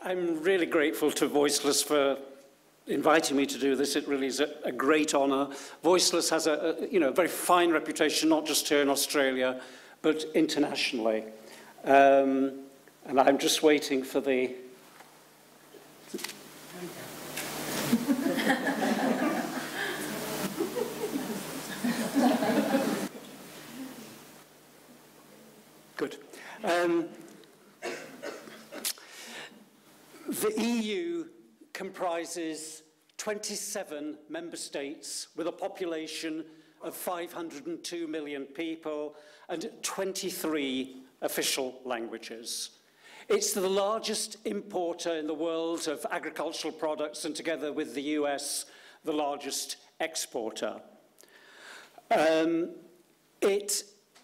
I'm really grateful to Voiceless for inviting me to do this. It really is a great honour. Voiceless has a very fine reputation, not just here in Australia, but internationally. And I'm just waiting for the... Good. The EU comprises 27 member states with a population of 502 million people and 23 official languages. It's the largest importer in the world of agricultural products and, together with the US, the largest exporter.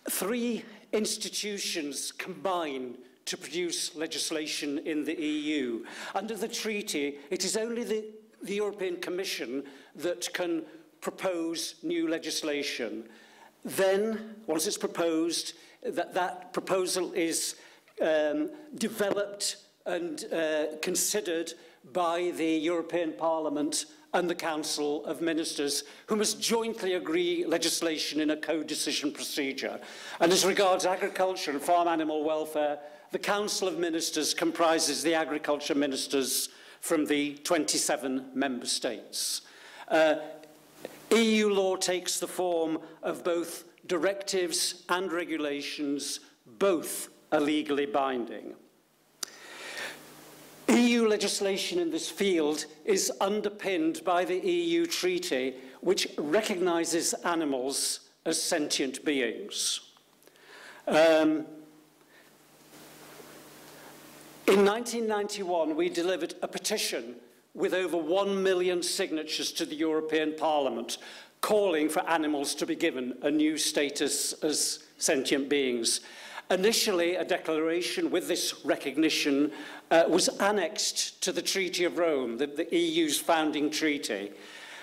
Three institutions combine to produce legislation in the EU. Under the treaty, it is only the European Commission that can propose new legislation. Then, once it's proposed, that proposal is developed and considered by the European Parliament and the Council of Ministers, who must jointly agree legislation in a co-decision procedure. And as regards agriculture and farm animal welfare, the Council of Ministers comprises the agriculture ministers from the 27 member states. EU law takes the form of both directives and regulations, both are legally binding. EU legislation in this field is underpinned by the EU treaty, which recognises animals as sentient beings. In 1991, we delivered a petition with over 1 million signatures to the European Parliament, calling for animals to be given a new status as sentient beings. Initially, a declaration with this recognition was annexed to the Treaty of Rome, the EU's founding treaty.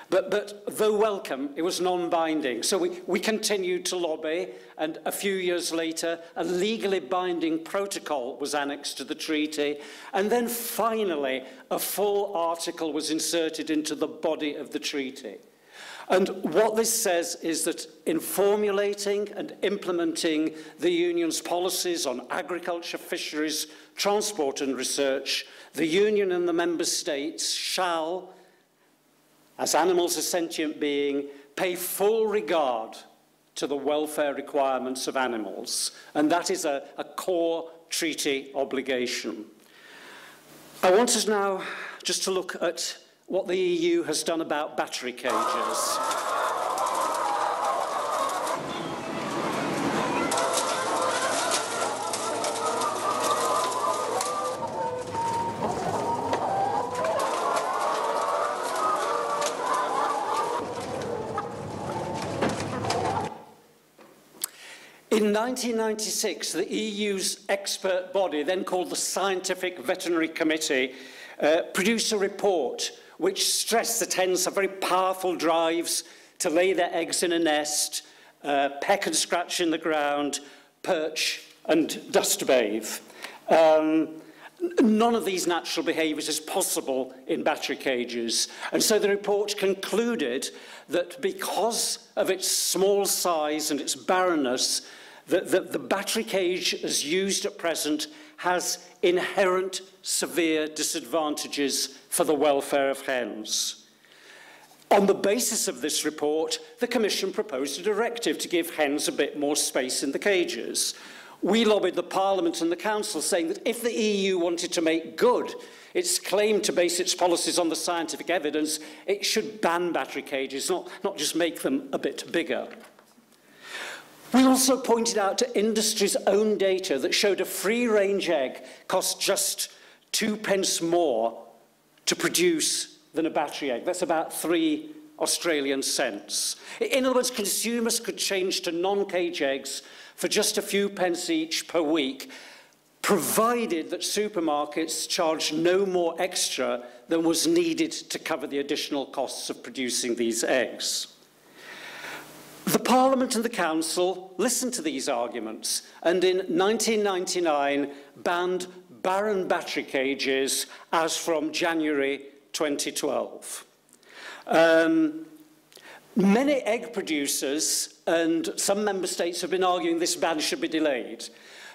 But though welcome, it was non-binding. So we continued to lobby, and a few years later, a legally binding protocol was annexed to the treaty. And then finally, a full article was inserted into the body of the treaty. And what this says is that in formulating and implementing the Union's policies on agriculture, fisheries, transport and research, the Union and the member states shall, as animals a sentient being, pay full regard to the welfare requirements of animals. And that is a core treaty obligation. I want us now just to look at what the EU has done about battery cages. In 1996, the EU's expert body, then called the Scientific Veterinary Committee, produced a report which stressed that hens have very powerful drives to lay their eggs in a nest, peck and scratch in the ground, perch and dust bathe. None of these natural behaviours is possible in battery cages. And so the report concluded that because of its small size and its barrenness, that the battery cage as used at present has inherent severe disadvantages for the welfare of hens. On the basis of this report, the Commission proposed a directive to give hens a bit more space in the cages. We lobbied the Parliament and the Council, saying that if the EU wanted to make good its claim to base its policies on the scientific evidence, it should ban battery cages, not just make them a bit bigger. We also pointed out to industry's own data that showed a free-range egg costs just 2p more to produce than a battery egg. That's about 3 Australian cents. In other words, consumers could change to non-cage eggs for just a few pence each per week, provided that supermarkets charged no more extra than was needed to cover the additional costs of producing these eggs. The Parliament and the Council listened to these arguments and in 1999 banned barren battery cages as from January 2012. Many egg producers and some member states have been arguing this ban should be delayed.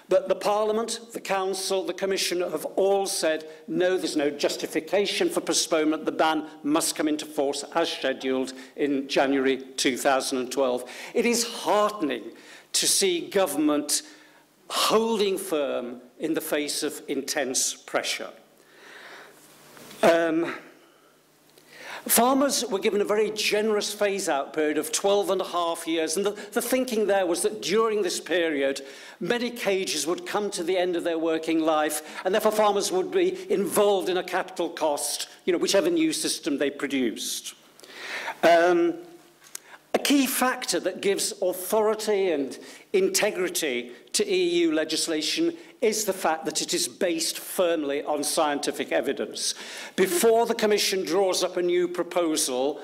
But the Parliament, the Council, the Commission have all said, no, there's no justification for postponement. The ban must come into force as scheduled in January 2012. It is heartening to see government holding firm in the face of intense pressure. Farmers were given a very generous phase-out period of 12.5 years, and the thinking there was that during this period, many cages would come to the end of their working life, and therefore farmers would be involved in a capital cost, whichever new system they produced. A key factor that gives authority and integrity to EU legislation is the fact that it is based firmly on scientific evidence. Before the Commission draws up a new proposal,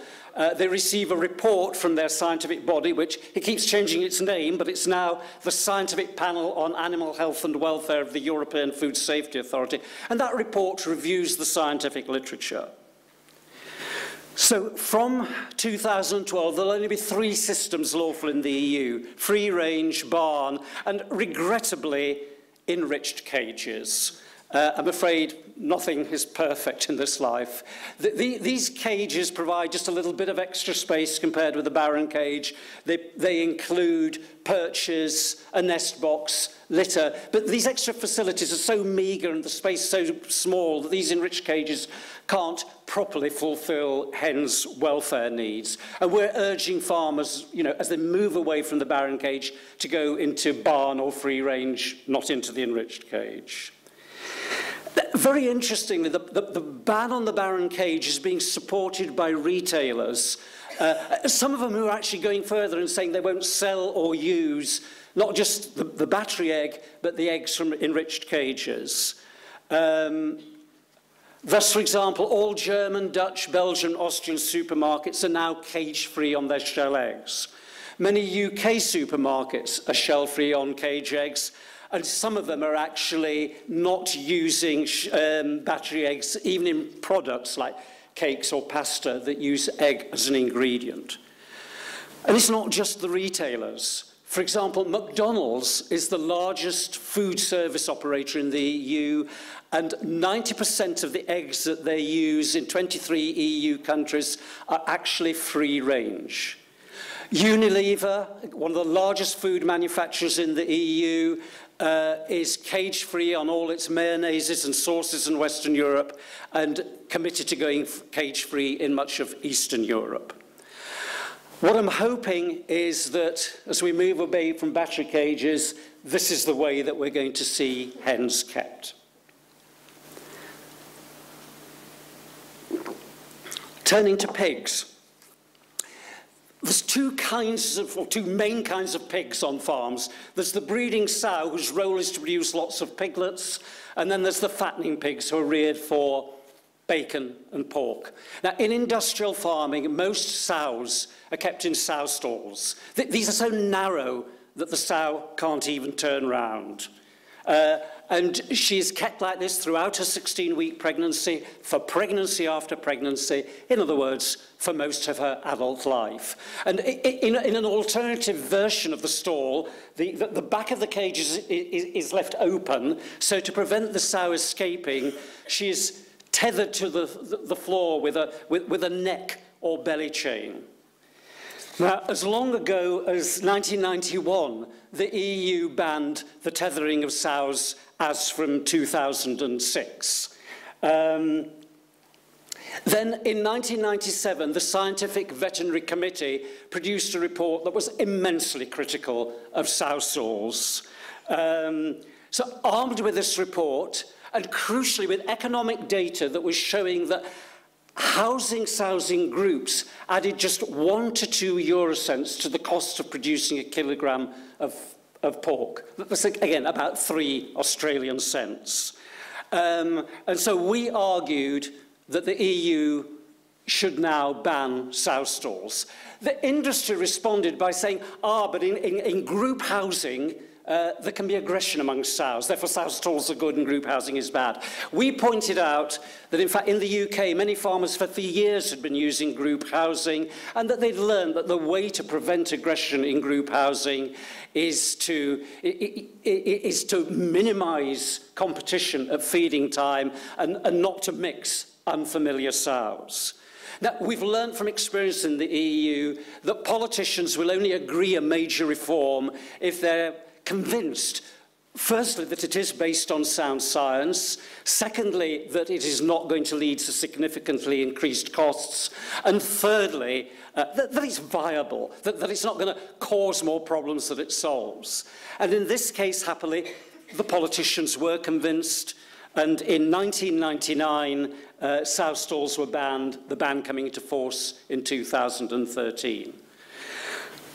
they receive a report from their scientific body, which it keeps changing its name, but it's now the Scientific Panel on Animal Health and Welfare of the European Food Safety Authority, and that report reviews the scientific literature. So from 2012, there'll only be 3 systems lawful in the EU: free range, barn, and regrettably, enriched cages. I'm afraid nothing is perfect in this life. These cages provide just a little bit of extra space compared with a barren cage. They include perches, a nest box, litter, but these extra facilities are so meagre and the space so small that these enriched cages can't properly fulfill hens' welfare needs. And we're urging farmers, as they move away from the barren cage, to go into barn or free range, not into the enriched cage. Very interestingly, the ban on the barren cage is being supported by retailers, some of them who are actually going further and saying they won't sell or use not just the battery egg, but the eggs from enriched cages. Thus, for example, all German, Dutch, Belgian, Austrian supermarkets are now cage-free on their shell eggs. Many UK supermarkets are shell-free on cage eggs, and some of them are actually not using battery eggs, even in products like cakes or pasta that use egg as an ingredient. And it's not just the retailers. For example, McDonald's is the largest food service operator in the EU, and 90% of the eggs that they use in 23 EU countries are actually free range. Unilever, one of the largest food manufacturers in the EU, is cage-free on all its mayonnaises and sauces in Western Europe and committed to going cage-free in much of Eastern Europe. What I'm hoping is that as we move away from battery cages, this is the way that we're going to see hens kept. Turning to pigs. There's two main kinds of pigs on farms. There's the breeding sow, whose role is to produce lots of piglets, and then there's the fattening pigs, who are reared for bacon and pork. Now, in industrial farming, most sows are kept in sow stalls. These are so narrow that the sow can't even turn round. And she's kept like this throughout her 16-week pregnancy, for pregnancy after pregnancy, in other words, for most of her adult life. And in an alternative version of the stall, the back of the cage is left open, so to prevent the sow escaping, she is tethered to the floor with a neck or belly chain. Now, as long ago as 1991, the EU banned the tethering of sows as from 2006. Then in 1997, the Scientific Veterinary Committee produced a report that was immensely critical of sow stalls. So armed with this report, and crucially with economic data that was showing that housing sows in groups added just 1 to 2 euro cents to the cost of producing a kilogram of pork. That's, again, about 3 Australian cents. And so we argued that the EU should now ban sow stalls. The industry responded by saying, but in group housing, there can be aggression among sows. Therefore, sow stalls are good and group housing is bad. We pointed out that, in fact, in the UK, many farmers for years had been using group housing, and that they'd learned that the way to prevent aggression in group housing is to minimise competition at feeding time and not to mix unfamiliar sows. Now, we've learned from experience in the EU that politicians will only agree a major reform if they're convinced, firstly, that it is based on sound science, secondly, that it is not going to lead to significantly increased costs, and thirdly, that it's viable, that it's not going to cause more problems than it solves. And in this case, happily, the politicians were convinced, and in 1999, sow stalls were banned, the ban coming into force in 2013.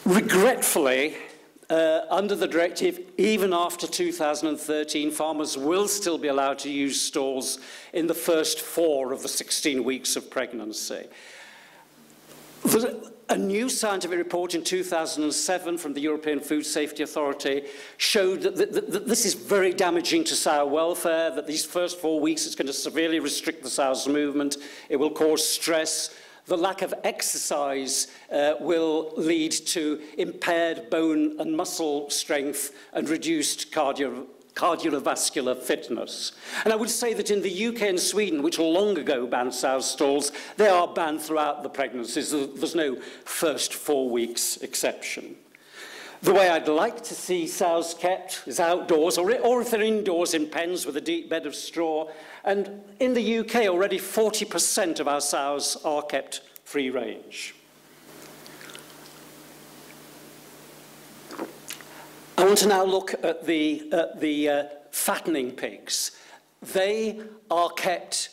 Regretfully, under the directive, even after 2013, farmers will still be allowed to use stalls in the first 4 of the 16 weeks of pregnancy. A new scientific report in 2007 from the European Food Safety Authority showed that this is very damaging to sow welfare, that these first 4 weeks it's going to severely restrict the sow's movement, it will cause stress. The lack of exercise will lead to impaired bone and muscle strength and reduced cardiovascular fitness. And I would say that in the UK and Sweden, which long ago banned sow stalls, they are banned throughout the pregnancies. There's no first 4 weeks exception. The way I'd like to see sows kept is outdoors, or if they're indoors in pens with a deep bed of straw. And in the UK, already 40% of our sows are kept free range. I want to now look at the fattening pigs. They are kept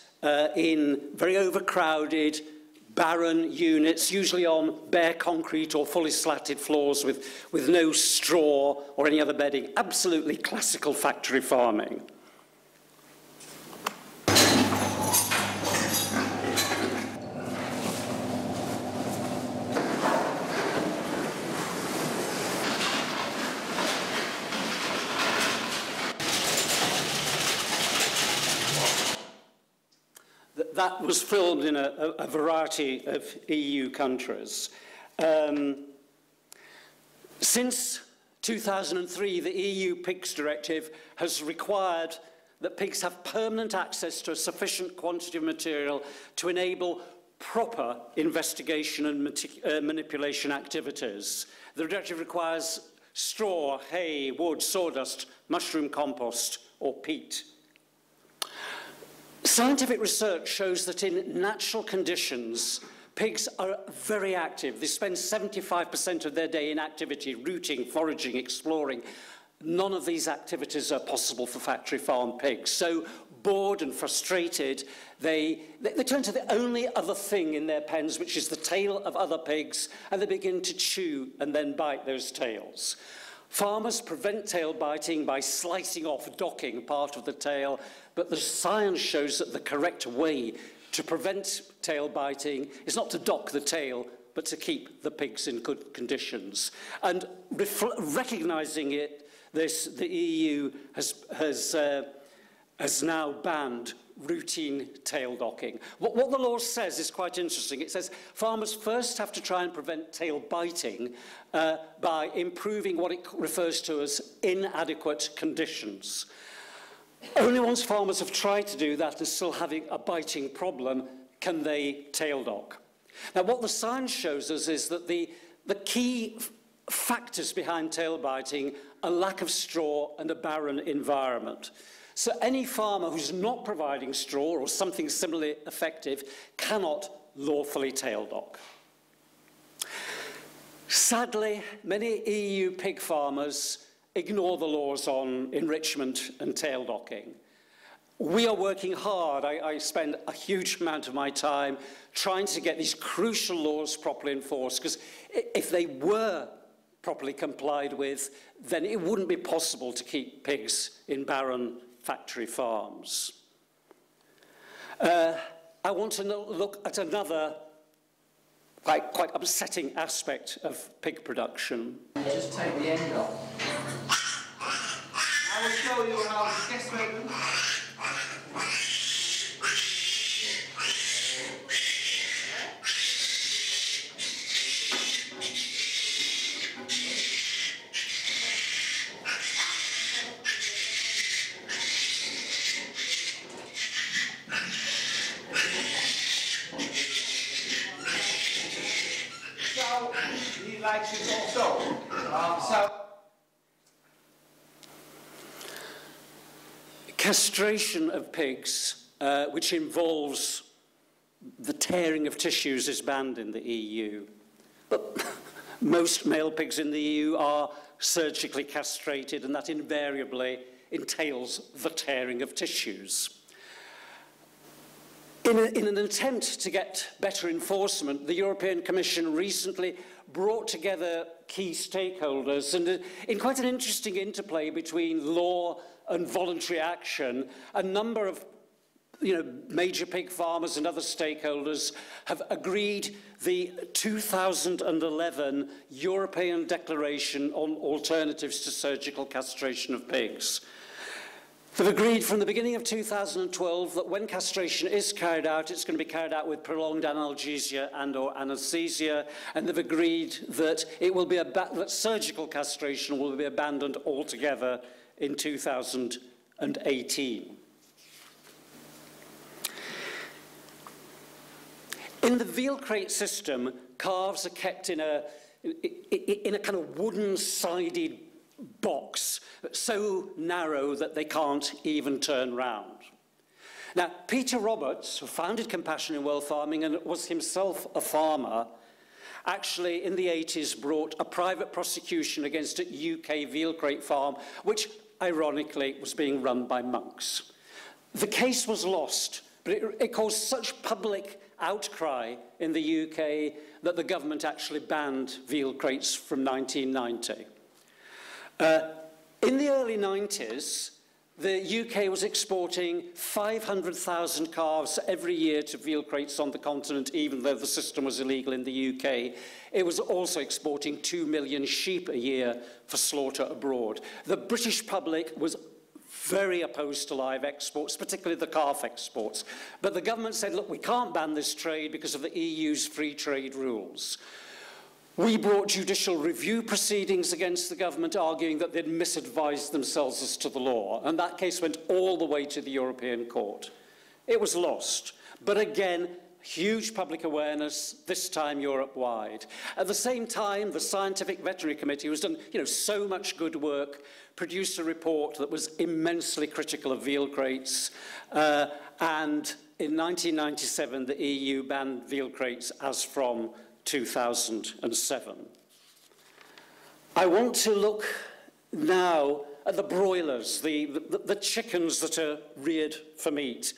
in very overcrowded, barren units, usually on bare concrete or fully slatted floors with no straw or any other bedding. Absolutely classical factory farming. That was filmed in a variety of EU countries. Since 2003, the EU Pigs Directive has required that pigs have permanent access to a sufficient quantity of material to enable proper investigation and manipulation activities. The directive requires straw, hay, wood, sawdust, mushroom compost, or peat. Scientific research shows that in natural conditions, pigs are very active. They spend 75% of their day in activity, rooting, foraging, exploring. None of these activities are possible for factory farm pigs. So, bored and frustrated, they turn to the only other thing in their pens, which is the tail of other pigs, and they begin to chew and then bite those tails. Farmers prevent tail biting by slicing off, docking part of the tail, but the science shows that the correct way to prevent tail biting is not to dock the tail, but to keep the pigs in good conditions. And recognising it, the EU has now banned routine tail docking. What the law says is quite interesting. It says farmers first have to try and prevent tail biting by improving what it refers to as inadequate conditions. Only once farmers have tried to do that and still having a biting problem can they tail dock. Now, what the science shows us is that the key factors behind tail biting are lack of straw and a barren environment. So any farmer who's not providing straw or something similarly effective cannot lawfully tail dock. Sadly, many EU pig farmers ignore the laws on enrichment and tail docking. We are working hard. I spend a huge amount of my time trying to get these crucial laws properly enforced, because if they were properly complied with, then it wouldn't be possible to keep pigs in barren factory farms. I want to look at another quite upsetting aspect of pig production. Just take the end off. I will show you how the castration. So he likes it also. Castration of pigs, which involves the tearing of tissues, is banned in the EU. But most male pigs in the EU are surgically castrated, and that invariably entails the tearing of tissues. In an attempt to get better enforcement, the European Commission recently brought together key stakeholders, and in quite an interesting interplay between law and voluntary action, a number of major pig farmers and other stakeholders have agreed the 2011 European Declaration on Alternatives to Surgical Castration of Pigs. They've agreed from the beginning of 2012 that when castration is carried out, it's going to be carried out with prolonged analgesia and/or anaesthesia, and they've agreed that it will be that surgical castration will be abandoned altogether in 2018. In the veal crate system, calves are kept in a kind of wooden-sided box so narrow that they can't even turn round. Now, Peter Roberts, who founded Compassion in World Farming and was himself a farmer, actually in the 80s brought a private prosecution against a UK veal crate farm, which ironically was being run by monks. The case was lost, but it caused such public outcry in the UK that the government actually banned veal crates from 1990. In the early 90s, the UK was exporting 500,000 calves every year to veal crates on the continent, even though the system was illegal in the UK. It was also exporting 2 million sheep a year for slaughter abroad. The British public was very opposed to live exports, particularly the calf exports. But the government said, look, we can't ban this trade because of the EU's free trade rules. We brought judicial review proceedings against the government, arguing that they'd misadvised themselves as to the law, and that case went all the way to the European Court. It was lost, but again, huge public awareness, this time Europe-wide. At the same time, the Scientific Veterinary Committee, who's done so much good work, produced a report that was immensely critical of veal crates, and in 1997, the EU banned veal crates as from 2007. I want to look now at the broilers, the chickens that are reared for meat.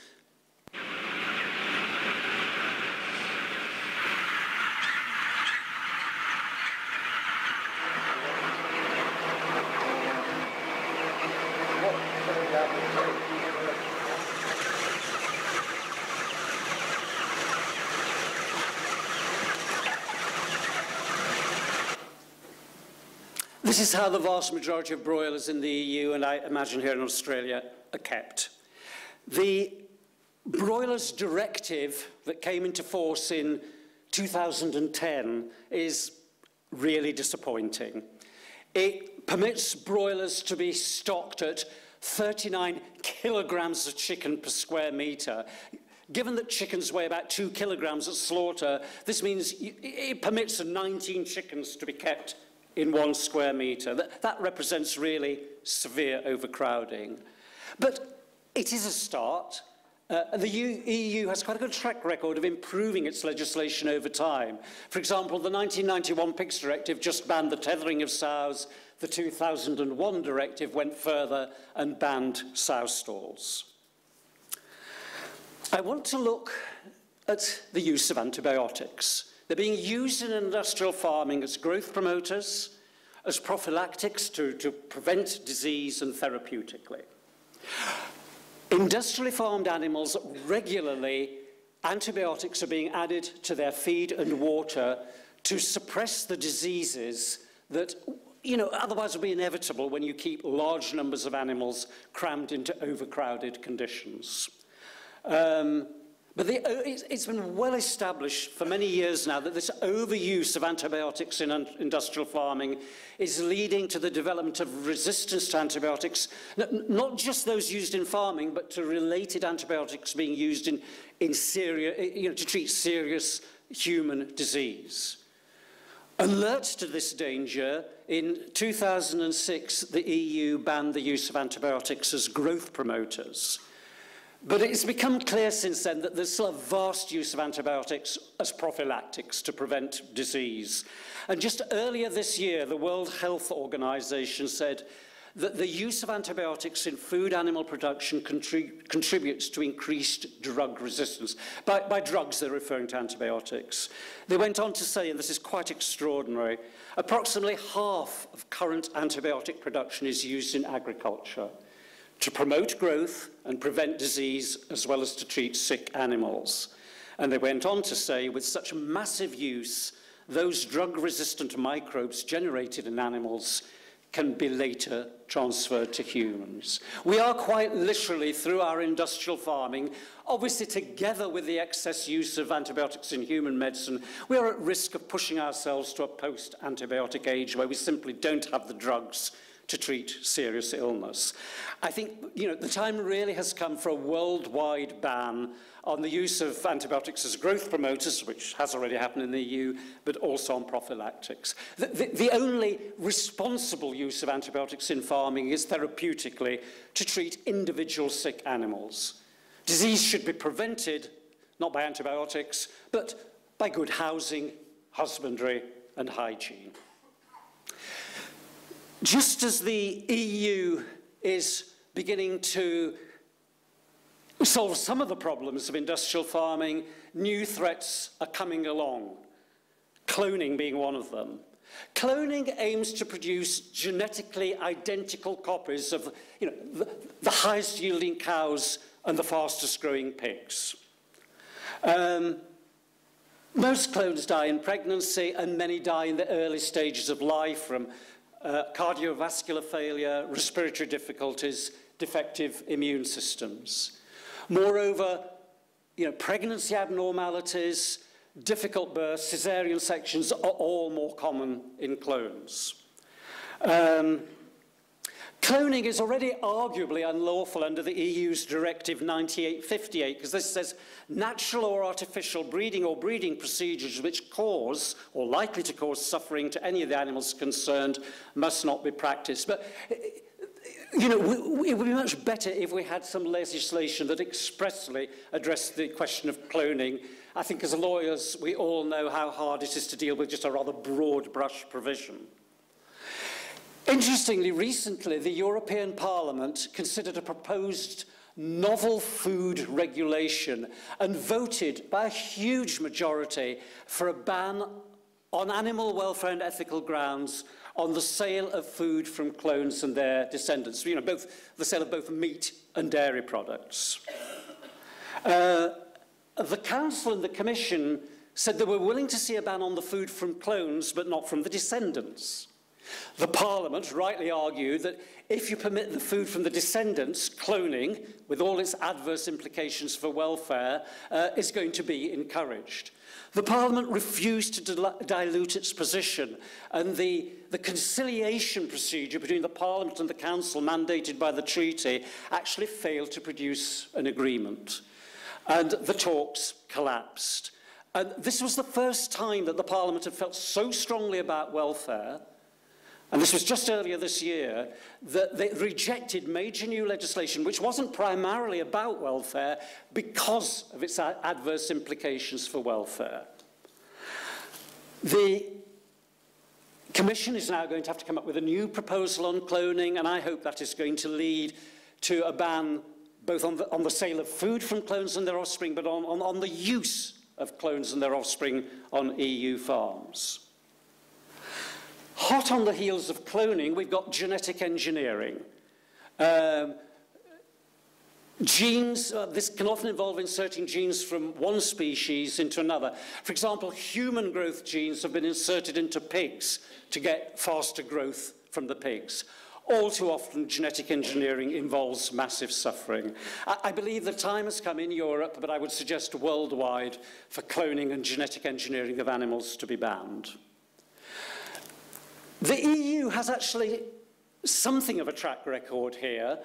This is how the vast majority of broilers in the EU, and I imagine here in Australia, are kept. The Broilers Directive that came into force in 2010 is really disappointing. It permits broilers to be stocked at 39 kilograms of chicken per square metre. Given that chickens weigh about 2 kilograms at slaughter, this means it permits 19 chickens to be kept in 1 square metre. That represents really severe overcrowding. But it is a start. The EU has quite a good track record of improving its legislation over time. For example, the 1991 Pigs Directive just banned the tethering of sows. The 2001 directive went further and banned sow stalls. I want to look at the use of antibiotics. They're being used in industrial farming as growth promoters, as prophylactics to prevent disease, and therapeutically. Industrially farmed animals, regularly, antibiotics are being added to their feed and water to suppress the diseases that you know, otherwise will be inevitable when you keep large numbers of animals crammed into overcrowded conditions. But it's been well established for many years now that this overuse of antibiotics in industrial farming is leading to the development of resistance to antibiotics, not just those used in farming, but to related antibiotics being used to treat serious human disease. Alert to this danger, in 2006, the EU banned the use of antibiotics as growth promoters. But it's become clear since then that there's still a vast use of antibiotics as prophylactics to prevent disease. And just earlier this year, the World Health Organization said that the use of antibiotics in food animal production contributes to increased drug resistance. By drugs, they're referring to antibiotics. They went on to say, and this is quite extraordinary, approximately half of current antibiotic production is used in agriculture to promote growth and prevent disease, as well as to treat sick animals. And they went on to say, with such massive use, those drug-resistant microbes generated in animals can be later transferred to humans. We are quite literally, through our industrial farming, obviously together with the excess use of antibiotics in human medicine, we are at risk of pushing ourselves to a post-antibiotic age where we simply don't have the drugs to treat serious illness. I think, you know, the time really has come for a worldwide ban on the use of antibiotics as growth promoters, which has already happened in the EU, but also on prophylactics. The only responsible use of antibiotics in farming is therapeutically to treat individual sick animals. Disease should be prevented, not by antibiotics, but by good housing, husbandry, and hygiene. Just as the EU is beginning to solve some of the problems of industrial farming, new threats are coming along, cloning being one of them. Cloning aims to produce genetically identical copies of the highest yielding cows and the fastest growing pigs. Most clones die in pregnancy, and many die in the early stages of life from cardiovascular failure, respiratory difficulties, defective immune systems. Moreover, pregnancy abnormalities, difficult births, caesarean sections are all more common in clones. Cloning is already arguably unlawful under the EU's Directive 98/58, because this says natural or artificial breeding or breeding procedures which cause or likely to cause suffering to any of the animals concerned must not be practiced. But it would be much better if we had some legislation that expressly addressed the question of cloning. I think as lawyers, we all know how hard it is to deal with just a rather broad brush provision. Interestingly, recently, the European Parliament considered a proposed novel food regulation and voted by a huge majority for a ban on animal welfare and ethical grounds on the sale of food from clones and their descendants, both the sale of both meat and dairy products. The Council and the Commission said they were willing to see a ban on the food from clones, but not from the descendants. The Parliament rightly argued that if you permit the food from the descendants, cloning, with all its adverse implications for welfare, is going to be encouraged. The Parliament refused to dilute its position, and the conciliation procedure between the Parliament and the Council mandated by the treaty actually failed to produce an agreement, and the talks collapsed. And this was the first time that the Parliament had felt so strongly about welfare, and this was just earlier this year, that they rejected major new legislation which wasn't primarily about welfare because of its adverse implications for welfare. The Commission is now going to have to come up with a new proposal on cloning, and I hope that is going to lead to a ban both on the sale of food from clones and their offspring, but on the use of clones and their offspring on EU farms. Hot on the heels of cloning, we've got genetic engineering. Genes, this can often involve inserting genes from one species into another. For example, human growth genes have been inserted into pigs to get faster growth from the pigs. All too often, genetic engineering involves massive suffering. I believe the time has come in Europe, but I would suggest worldwide, for cloning and genetic engineering of animals to be banned. The EU has actually something of a track record here.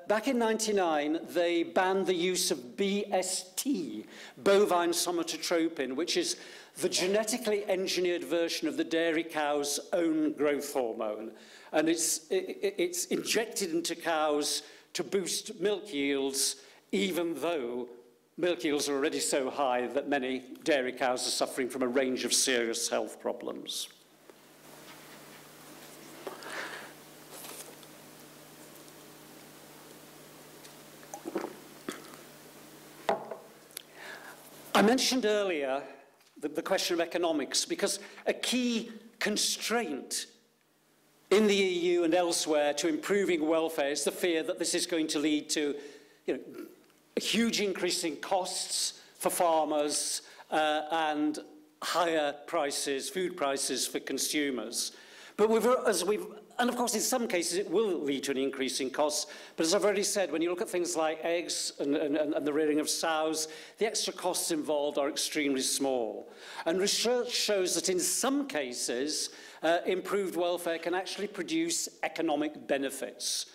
Back in '99, they banned the use of BST, bovine somatotropin, which is the genetically engineered version of the dairy cow's own growth hormone. And it's injected into cows to boost milk yields, even though milk yields are already so high that many dairy cows are suffering from a range of serious health problems. I mentioned earlier the question of economics, because a key constraint in the EU and elsewhere to improving welfare is the fear that this is going to lead to a huge increase in costs for farmers and higher prices, food prices for consumers. But and of course, in some cases, it will lead to an increase in costs. But as I've already said, when you look at things like eggs and the rearing of sows, the extra costs involved are extremely small. And research shows that in some cases, improved welfare can actually produce economic benefits.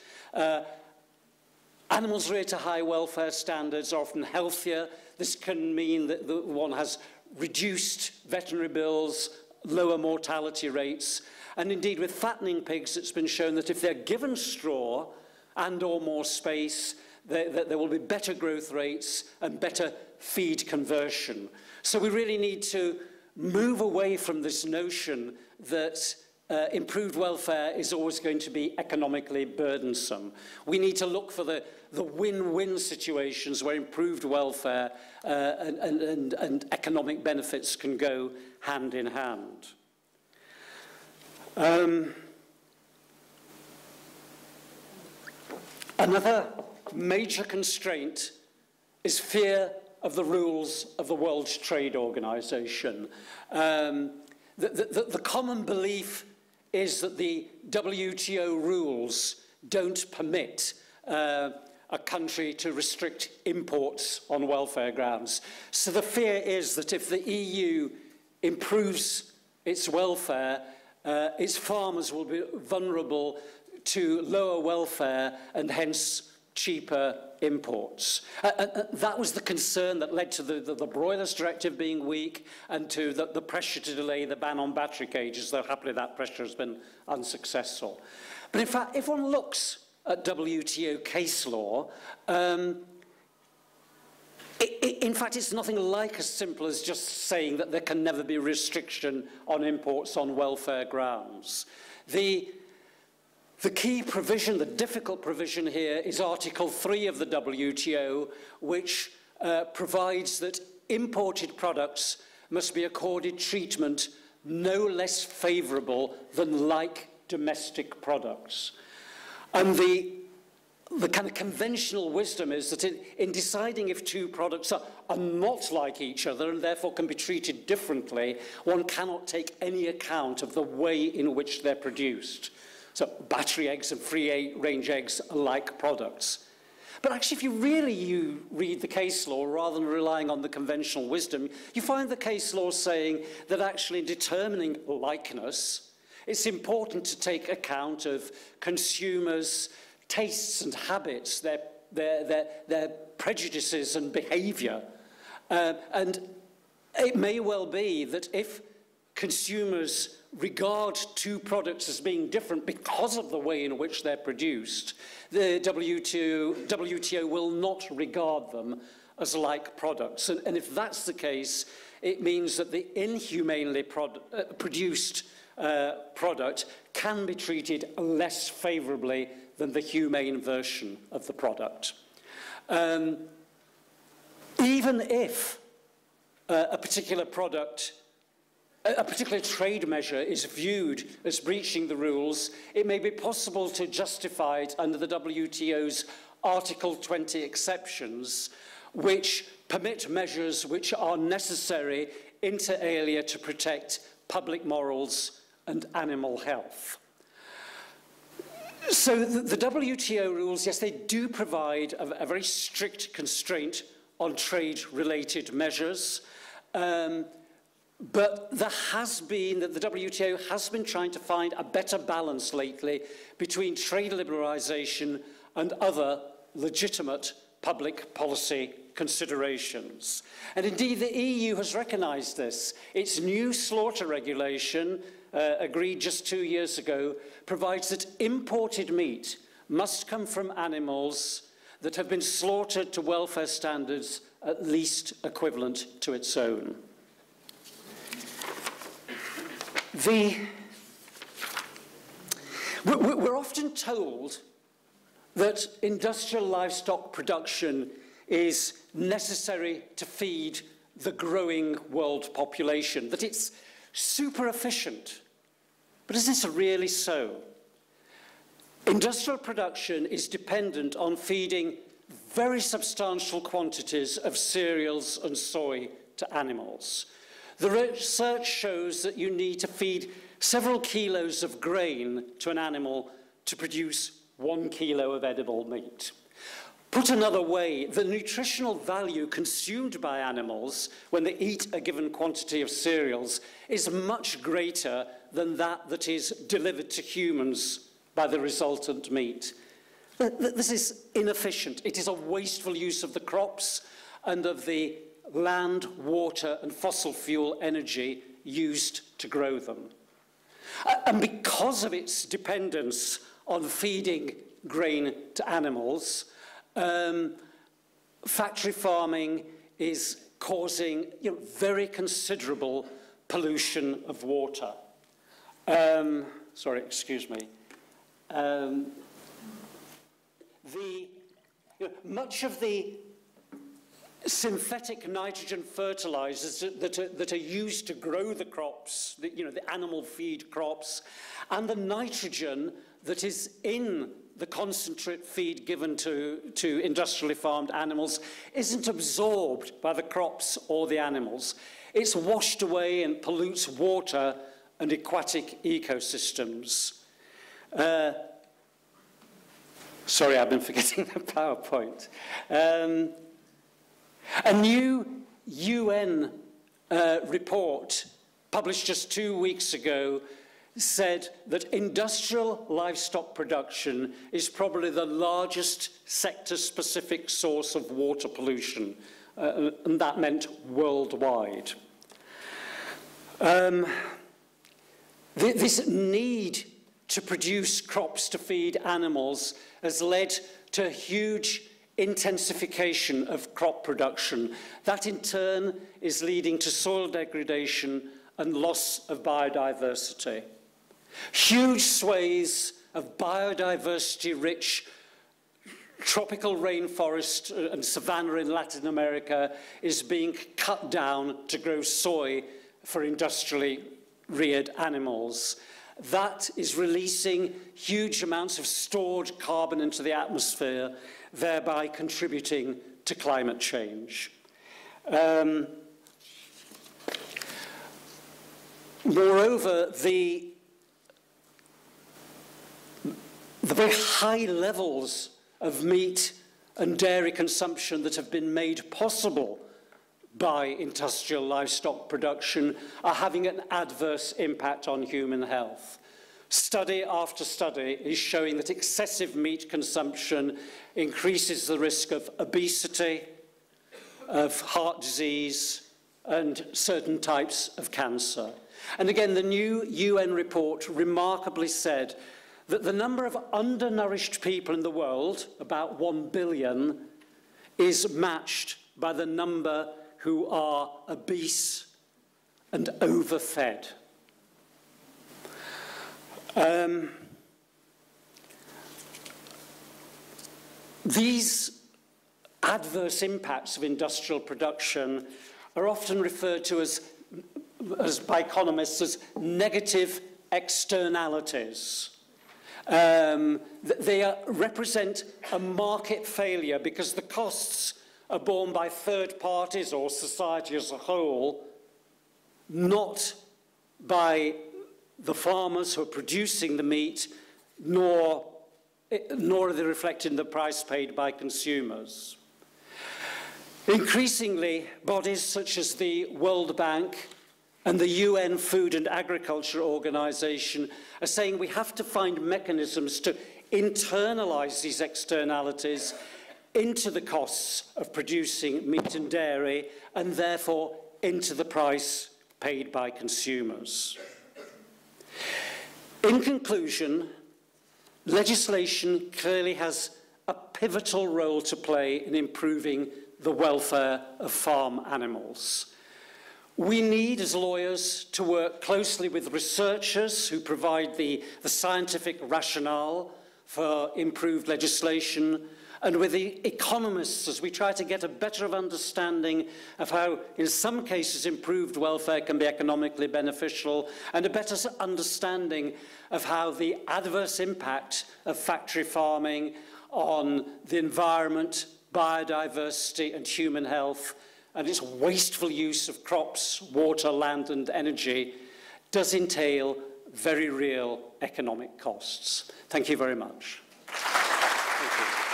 Animals reared to high welfare standards are often healthier. This can mean that one has reduced veterinary bills, lower mortality rates. And indeed, with fattening pigs, it's been shown that if they're given straw and or more space, that there will be better growth rates and better feed conversion. So we really need to move away from this notion that improved welfare is always going to be economically burdensome. We need to look for the win-win situations where improved welfare and economic benefits can go hand in hand. Another major constraint is fear of the rules of the World Trade Organization. The common belief is that the WTO rules don't permit a country to restrict imports on welfare grounds. So the fear is that if the EU improves its welfare, its farmers will be vulnerable to lower welfare and hence cheaper imports. That was the concern that led to the Broilers Directive being weak and to the pressure to delay the ban on battery cages, though happily that pressure has been unsuccessful. But in fact, if one looks at WTO case law, in fact, it's nothing like as simple as just saying that there can never be restriction on imports on welfare grounds. The key provision, the difficult provision here, is Article 3 of the WTO, which provides that imported products must be accorded treatment no less favourable than like domestic products. And the kind of conventional wisdom is that in deciding if two products are not like each other and therefore can be treated differently, one cannot take any account of the way in which they're produced. So battery eggs and free-range eggs are like products. But actually, if you really read the case law rather than relying on the conventional wisdom, you find the case law saying that actually in determining likeness, it's important to take account of consumers' tastes and habits, their prejudices and behaviour. And it may well be that if consumers regard two products as being different because of the way in which they're produced, the WTO will not regard them as like products. And if that's the case, it means that the inhumanely produced product can be treated less favourably than the humane version of the product. Even if a particular product, a particular trade measure is viewed as breaching the rules, it may be possible to justify it under the WTO's Article 20 exceptions, which permit measures which are necessary inter alia to protect public morals and animal health. So the WTO rules, yes, they do provide a very strict constraint on trade-related measures, but the WTO has been trying to find a better balance lately between trade liberalisation and other legitimate public policy considerations. And indeed, the EU has recognised this. Its new slaughter regulation, agreed just 2 years ago, provides that imported meat must come from animals that have been slaughtered to welfare standards at least equivalent to its own. We're often told that industrial livestock production is necessary to feed the growing world population, that it's super efficient. But is this really so? Industrial production is dependent on feeding very substantial quantities of cereals and soy to animals. The research shows that you need to feed several kilos of grain to an animal to produce 1 kilo of edible meat. Put another way, the nutritional value consumed by animals when they eat a given quantity of cereals is much greater than that is delivered to humans by the resultant meat. This is inefficient. It is a wasteful use of the crops and of the land, water, and fossil fuel energy used to grow them. And because of its dependence on feeding grain to animals, factory farming is causing very considerable pollution of water. Sorry, excuse me. Much of the synthetic nitrogen fertilizers that are used to grow the crops, the animal feed crops, and the nitrogen that is in the concentrate feed given to industrially farmed animals isn't absorbed by the crops or the animals. It's washed away and pollutes water and aquatic ecosystems. Sorry, I've been forgetting the PowerPoint. A new UN report published just 2 weeks ago said that industrial livestock production is probably the largest sector-specific source of water pollution, and that meant worldwide. This need to produce crops to feed animals has led to a huge intensification of crop production. That in turn is leading to soil degradation and loss of biodiversity. Huge swathes of biodiversity-rich tropical rainforest and savanna in Latin America is being cut down to grow soy for industrially reared animals. That is releasing huge amounts of stored carbon into the atmosphere, thereby contributing to climate change. Moreover, the very high levels of meat and dairy consumption that have been made possible by industrial livestock production are having an adverse impact on human health. Study after study is showing that excessive meat consumption increases the risk of obesity, of heart disease, and certain types of cancer. And again, the new UN report remarkably said that the number of undernourished people in the world, about 1 billion, is matched by the number who are obese and overfed. These adverse impacts of industrial production are often referred to as by economists as negative externalities. They represent a market failure because the costs are borne by third parties or society as a whole, not by the farmers who are producing the meat, nor are they reflected in the price paid by consumers. Increasingly, bodies such as the World Bank and the UN Food and Agriculture Organization are saying we have to find mechanisms to internalize these externalities into the costs of producing meat and dairy, and therefore into the price paid by consumers. In conclusion, legislation clearly has a pivotal role to play in improving the welfare of farm animals. We need, as lawyers, to work closely with researchers who provide the scientific rationale for improved legislation, and with the economists as we try to get a better understanding of how, in some cases, improved welfare can be economically beneficial, and a better understanding of how the adverse impact of factory farming on the environment, biodiversity, and human health, and its wasteful use of crops, water, land, and energy, does entail very real economic costs. Thank you very much. Thank you.